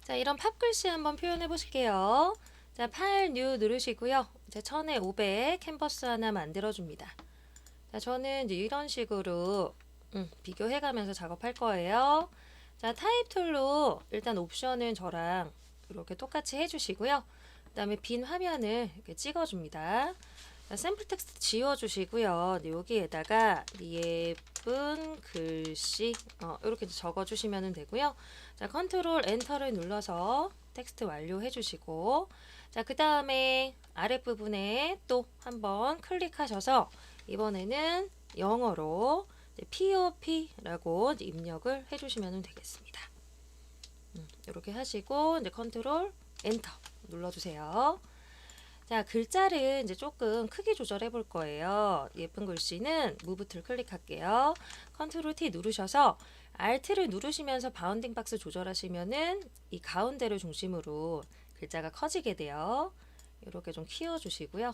자, 이런 팝글씨 한번 표현해 보실게요. 자, 파일 뉴 누르시고요. 이제 1000에 500 캔버스 하나 만들어 줍니다. 자, 저는 이제 이런 식으로 비교해 가면서 작업할 거예요. 자, 타입 툴로 일단 옵션은 저랑 이렇게 똑같이 해 주시고요. 그다음에 빈 화면을 이렇게 찍어 줍니다. 샘플 텍스트 지워주시고요. 여기에다가 예쁜 글씨 이렇게 적어주시면 되고요. 자, 컨트롤 엔터를 눌러서 텍스트 완료해 주시고, 자, 그 다음에 아랫부분에 또 한번 클릭하셔서 이번에는 영어로 POP라고 입력을 해주시면 되겠습니다. 이렇게 하시고 이제 컨트롤 엔터 눌러주세요. 자, 글자를 이제 조금 크기 조절해 볼 거예요. 예쁜 글씨는 무브 툴 클릭할게요. 컨트롤 T 누르셔서 Alt를 누르시면서 바운딩 박스 조절하시면은 이 가운데를 중심으로 글자가 커지게 돼요. 이렇게 좀 키워 주시고요.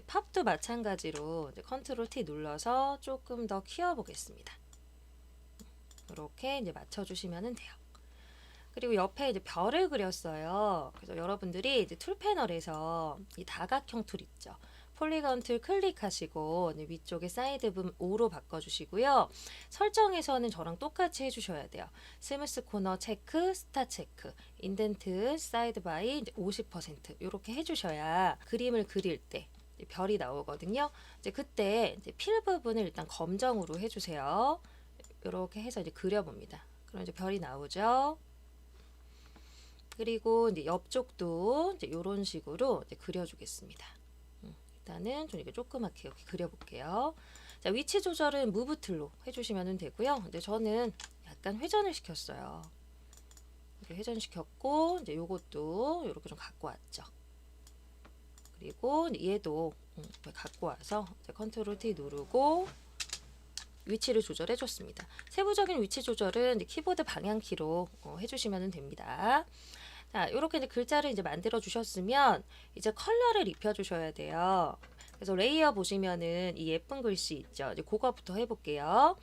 팝도 마찬가지로 컨트롤 T 눌러서 조금 더 키워 보겠습니다. 이렇게 이제 맞춰 주시면 돼요. 그리고 옆에 이제 별을 그렸어요. 그래서 여러분들이 이제 툴 패널에서 이 다각형 툴 있죠. 폴리건 툴 클릭하시고 위쪽에 사이드 붐 5로 바꿔주시고요. 설정에서는 저랑 똑같이 해주셔야 돼요. 스무스 코너 체크, 스타 체크, 인덴트, 사이드 바이 50% 이렇게 해주셔야 그림을 그릴 때 별이 나오거든요. 이제 그때 이제 필 부분을 일단 검정으로 해주세요. 이렇게 해서 이제 그려봅니다. 그럼 이제 별이 나오죠. 그리고 이제 옆쪽도 이제 이런 식으로 이제 그려주겠습니다. 일단은 좀 이렇게 조그맣게 이렇게 그려볼게요. 자, 위치 조절은 무브 툴로 해주시면 되고요. 근데 저는 약간 회전을 시켰어요. 이렇게 회전시켰고, 이제 요것도 이렇게 좀 갖고 왔죠. 그리고 얘도 갖고 와서 컨트롤 T 누르고 위치를 조절해 줬습니다. 세부적인 위치 조절은 키보드 방향키로 해주시면 됩니다. 자, 이렇게 이제 글자를 이제 만들어 주셨으면 이제 컬러를 입혀 주셔야 돼요. 그래서 레이어 보시면은 이 예쁜 글씨 있죠. 이제 그거부터 해볼게요.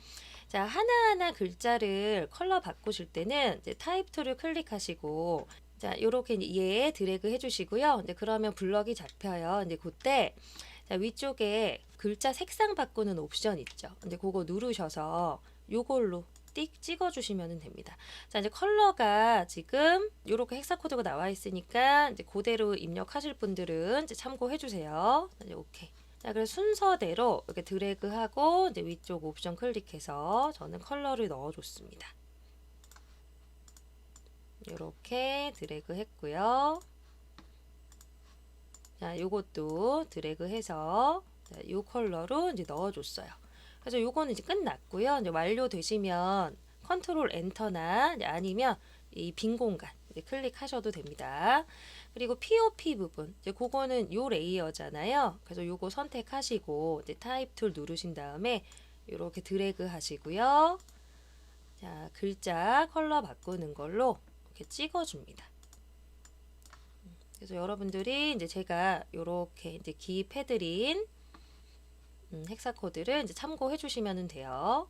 자, 하나하나 글자를 컬러 바꾸실 때는 이제 타입 툴을 클릭하시고, 자, 요렇게 얘 드래그 해주시고요. 이제 그러면 블럭이 잡혀요. 이제 그때 자, 위쪽에 글자 색상 바꾸는 옵션 있죠. 근데 그거 누르셔서 요걸로 띡 찍어주시면 됩니다. 자, 이제 컬러가 지금 이렇게 헥사 코드가 나와 있으니까 이제 그대로 입력하실 분들은 이제 참고해 주세요. 이제 오케이. 자, 그래서 순서대로 이렇게 드래그하고 이제 위쪽 옵션 클릭해서 저는 컬러를 넣어줬습니다. 이렇게 드래그 했고요. 자, 요것도 드래그해서 이 컬러로 이제 넣어줬어요. 그래서 요거는 이제 끝났고요. 이제 완료되시면 컨트롤 엔터나 아니면 이 빈 공간 클릭하셔도 됩니다. 그리고 POP 부분, 이제 그거는 요 레이어잖아요. 그래서 요거 선택하시고 이제 타입 툴 누르신 다음에 이렇게 드래그 하시고요. 자, 글자 컬러 바꾸는 걸로 이렇게 찍어줍니다. 그래서 여러분들이 이제 제가 이렇게 이제 기입해드린 헥사 코드를 이제 참고해 주시면 돼요.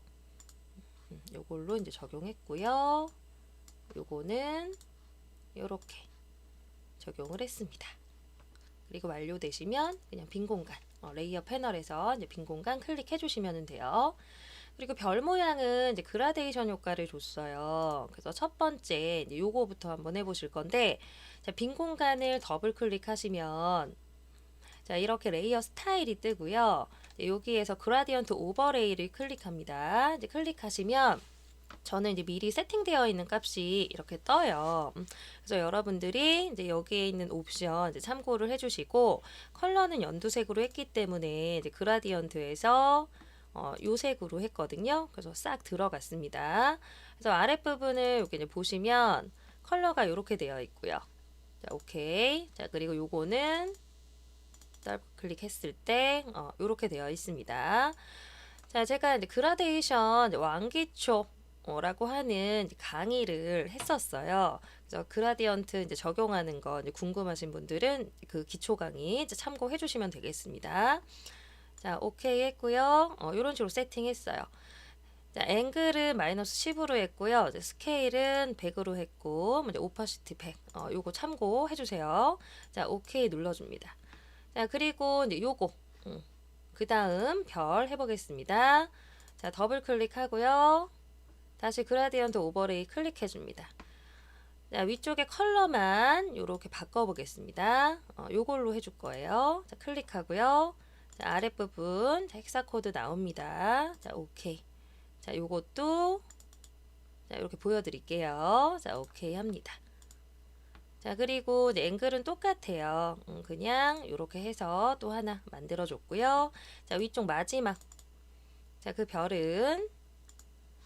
요걸로 이제 적용했고요. 요거는 이렇게 적용을 했습니다. 그리고 완료되시면 그냥 빈 공간, 레이어 패널에서 이제 빈 공간 클릭해 주시면 돼요. 그리고 별 모양은 이제 그라데이션 효과를 줬어요. 그래서 첫 번째 이제 요거부터 한번 해보실 건데, 자, 빈 공간을 더블 클릭하시면 자, 이렇게 레이어 스타일이 뜨고요. 여기에서 그라디언트 오버레이를 클릭합니다. 이제 클릭하시면 저는 이제 미리 세팅되어 있는 값이 이렇게 떠요. 그래서 여러분들이 이제 여기에 있는 옵션 이제 참고를 해주시고, 컬러는 연두색으로 했기 때문에 이제 그라디언트에서 요 색으로 했거든요. 그래서 싹 들어갔습니다. 그래서 아랫부분을 여기 이제 보시면 컬러가 이렇게 되어 있고요. 자, 오케이. 자, 그리고 요거는 더블 클릭했을 때 이렇게 되어 있습니다. 자, 제가 이제 그라데이션 왕기초 라고 하는 강의를 했었어요. 그래서 그라디언트 이제 적용하는 거 이제 궁금하신 분들은 그 기초 강의 이제 참고해 주시면 되겠습니다. 자, 오케이 했고요. 이런 식으로 세팅했어요. 자, 앵글은 마이너스 10으로 했고요. 이제 스케일은 100으로 했고, 이제 오파시티 100. 요거 참고해 주세요. 자, 오케이 눌러줍니다. 자, 그리고 이제 요거. 그 다음 별 해보겠습니다. 자, 더블 클릭하고요. 다시 그라디언트 오버레이 클릭해 줍니다. 자, 위쪽에 컬러만 요렇게 바꿔보겠습니다. 요걸로 해줄 거예요. 자, 클릭하고요. 자, 아랫부분 헥사 코드 나옵니다. 자, 오케이. 자, 요것도 자, 이렇게 보여드릴게요. 자, 오케이 합니다. 자, 그리고 이제 앵글은 똑같아요. 그냥 이렇게 해서 또 하나 만들어 줬고요. 자, 위쪽 마지막. 자, 그 별은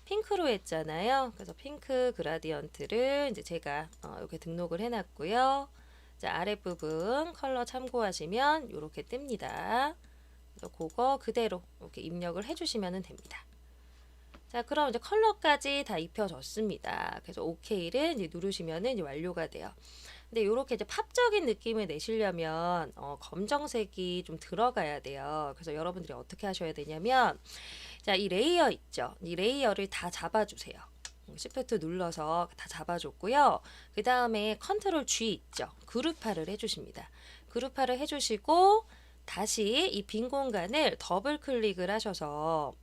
핑크로 했잖아요. 그래서 핑크 그라디언트를 이제 제가 이렇게 등록을 해놨고요. 자, 아랫부분 컬러 참고하시면 이렇게 뜹니다. 그래서 그거 그대로 이렇게 입력을 해주시면 됩니다. 자, 그럼 이제 컬러까지 다 입혀졌습니다. 그래서 OK를 이제 누르시면은 이제 완료가 돼요. 근데 이렇게 이제 팝적인 느낌을 내시려면 검정색이 좀 들어가야 돼요. 그래서 여러분들이 어떻게 하셔야 되냐면, 자, 이 레이어 있죠? 이 레이어를 다 잡아주세요. Shift 눌러서 다 잡아줬고요. 그 다음에 컨트롤 G 있죠? 그룹화를 해주십니다. 그룹화를 해주시고 다시 이 빈 공간을 더블 클릭을 하셔서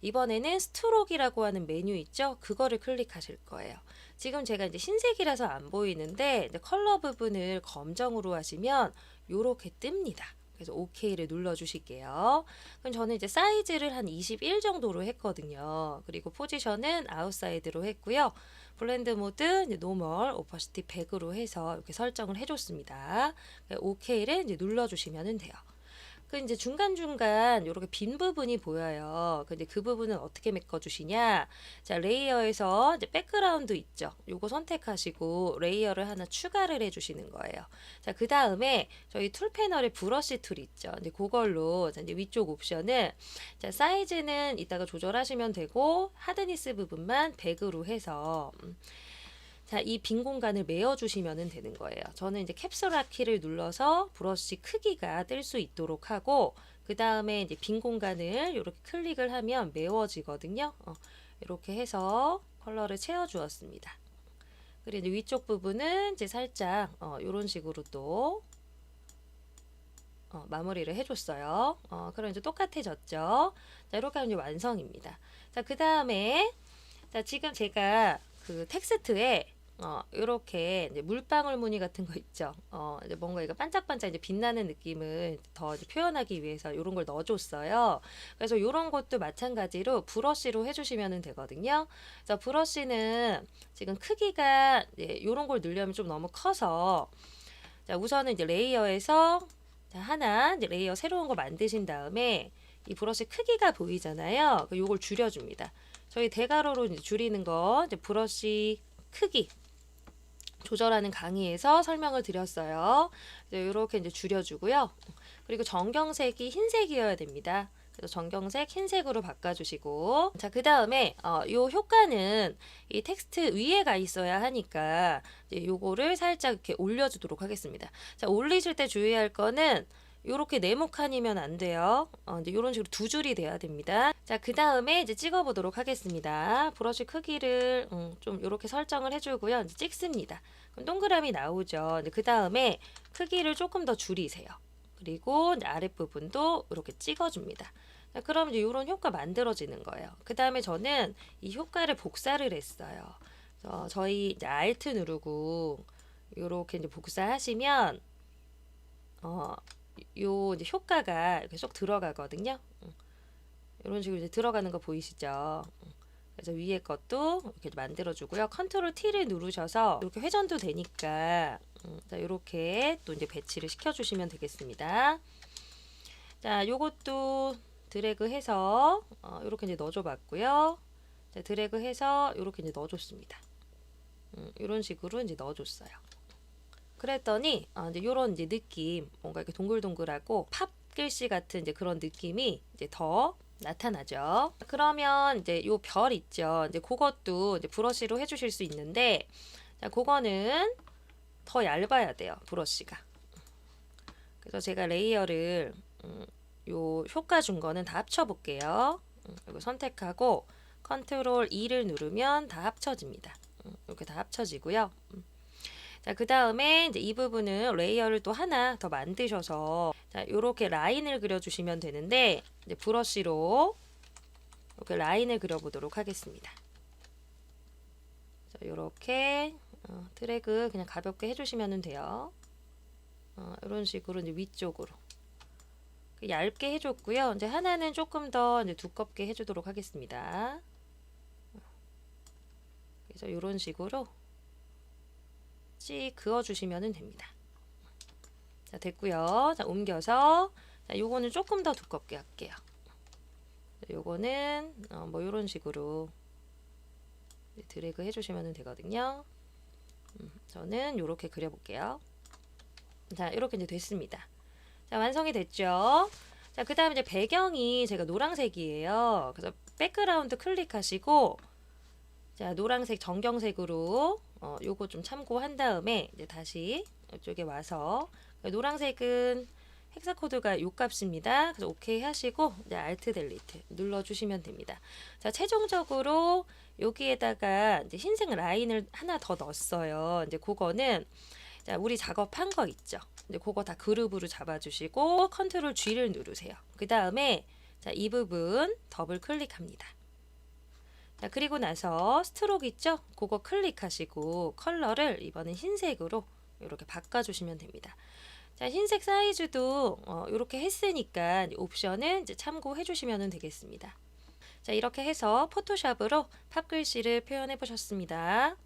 이번에는 스트로크라고 하는 메뉴 있죠? 그거를 클릭하실 거예요. 지금 제가 이제 흰색이라서 안 보이는데 이제 컬러 부분을 검정으로 하시면 요렇게 뜹니다. 그래서 OK를 눌러주실게요. 그럼 저는 이제 사이즈를 한 21 정도로 했거든요. 그리고 포지션은 아웃사이드로 했고요. 블렌드 모드 이제 노멀 오퍼시티 100으로 해서 이렇게 설정을 해줬습니다. OK를 이제 눌러주시면 돼요. 그 이제 중간중간 이렇게 빈 부분이 보여요. 근데 그 부분은 어떻게 메꿔주시냐? 자, 레이어에서 이제 백그라운드 있죠. 요거 선택하시고 레이어를 하나 추가를 해주시는 거예요. 자, 그 다음에 저희 툴 패널에 브러쉬 툴 있죠. 근데 그걸로 이제 위쪽 옵션을 자, 사이즈는 이따가 조절하시면 되고 하드니스 부분만 100으로 해서 자, 이 빈 공간을 메워주시면 되는 거예요. 저는 이제 캡슐락 키를 눌러서 브러쉬 크기가 뜰 수 있도록 하고, 그 다음에 이제 빈 공간을 이렇게 클릭을 하면 메워지거든요. 이렇게 해서 컬러를 채워주었습니다. 그리고 이제 위쪽 부분은 이제 살짝 이런 식으로 또 마무리를 해줬어요. 그럼 이제 똑같아졌죠. 자, 이렇게 하면 이제 완성입니다. 자, 그 다음에 자, 지금 제가 그 텍스트에 이렇게 이제 물방울 무늬 같은 거 있죠. 이제 뭔가 이거 반짝반짝 이제 빛나는 느낌을 더 이제 표현하기 위해서 이런 걸 넣어줬어요. 그래서 이런 것도 마찬가지로 브러쉬로 해주시면 되거든요. 그래서 브러쉬는 지금 크기가 이런 걸 넣으려면 좀 너무 커서 자, 우선은 이제 레이어에서 자, 하나 이제 레이어 새로운 거 만드신 다음에 이 브러쉬 크기가 보이잖아요. 요걸 줄여줍니다. 저희 대괄호로 이제 줄이는 거 이제 브러쉬 크기 조절하는 강의에서 설명을 드렸어요. 이렇게 이제 줄여주고요. 그리고 정경색이 흰색이어야 됩니다. 그래서 정경색 흰색으로 바꿔주시고 자, 그 다음에 요 효과는 이 텍스트 위에 가 있어야 하니까 이제 요거를 살짝 이렇게 올려주도록 하겠습니다. 자, 올리실 때 주의할 거는 요렇게 네모칸이면 안 돼요. 이제 요런 식으로 두 줄이 돼야 됩니다. 자, 그 다음에 이제 찍어 보도록 하겠습니다. 브러쉬 크기를 좀 요렇게 설정을 해주고요. 이제 찍습니다. 그럼 동그라미 나오죠. 그 다음에 크기를 조금 더 줄이세요. 그리고 이제 아랫부분도 이렇게 찍어줍니다. 자, 그럼 이제 요런 효과 만들어지는 거예요. 그 다음에 저는 이 효과를 복사를 했어요. 저희 이제 Alt 누르고 요렇게 이제 복사하시면 요 이제 효과가 이렇게 쏙 들어가거든요. 이런 식으로 이제 들어가는 거 보이시죠? 그래서 위에 것도 이렇게 만들어주고요. 컨트롤 T를 누르셔서 이렇게 회전도 되니까 자, 이렇게 또 이제 배치를 시켜주시면 되겠습니다. 자, 요것도 드래그해서 이렇게 이제 넣어줘봤고요. 자, 드래그해서 이렇게 이제 넣어줬습니다. 이런 식으로 이제 넣어줬어요. 그랬더니 이제 요런 이제 느낌, 뭔가 이렇게 동글동글하고 팝 글씨 같은 이제 그런 느낌이 이제 더 나타나죠. 그러면 이제 요 별 있죠. 이제 그것도 이제 브러쉬로 해주실 수 있는데, 자, 그거는 더 얇아야 돼요. 브러쉬가. 그래서 제가 레이어를 요 효과 준 거는 다 합쳐 볼게요. 이거 선택하고 컨트롤 E를 누르면 다 합쳐집니다. 이렇게 다 합쳐지고요. 자, 그 다음에 이제 이 부분은 레이어를 또 하나 더 만드셔서 자, 이렇게 라인을 그려주시면 되는데 이제 브러쉬로 이렇게 라인을 그려보도록 하겠습니다. 자, 이렇게 드래그 그냥 가볍게 해주시면 돼요. 이런 식으로 이제 위쪽으로 얇게 해줬고요. 이제 하나는 조금 더 이제 두껍게 해주도록 하겠습니다. 그래서 이런 식으로 씩 그어주시면 됩니다. 자, 됐고요. 자, 옮겨서 자, 요거는 조금 더 두껍게 할게요. 요거는 뭐 이런 식으로 드래그 해주시면 되거든요. 저는 이렇게 그려볼게요. 자, 이렇게 이제 됐습니다. 자, 완성이 됐죠. 자, 그 다음에 이제 배경이 제가 노란색이에요. 그래서 백그라운드 클릭하시고 자, 노란색 정경색으로 요거 좀 참고한 다음에 이제 다시 이쪽에 와서 노란색은 헥사 코드가 요 값입니다. 그래서 오케이 하시고 이제 알트 델리트 눌러 주시면 됩니다. 자, 최종적으로 여기에다가 이제 흰색 라인을 하나 더 넣었어요. 이제 그거는 자, 우리 작업한 거 있죠. 이제 그거 다 그룹으로 잡아주시고 컨트롤 G를 누르세요. 그 다음에 자, 이 부분 더블 클릭합니다. 자, 그리고 나서 스트로크 있죠? 그거 클릭하시고 컬러를 이번엔 흰색으로 이렇게 바꿔주시면 됩니다. 자, 흰색 사이즈도 이렇게 했으니까 옵션은 이제 참고해 주시면 되겠습니다. 자, 이렇게 해서 포토샵으로 팝글씨를 표현해 보셨습니다.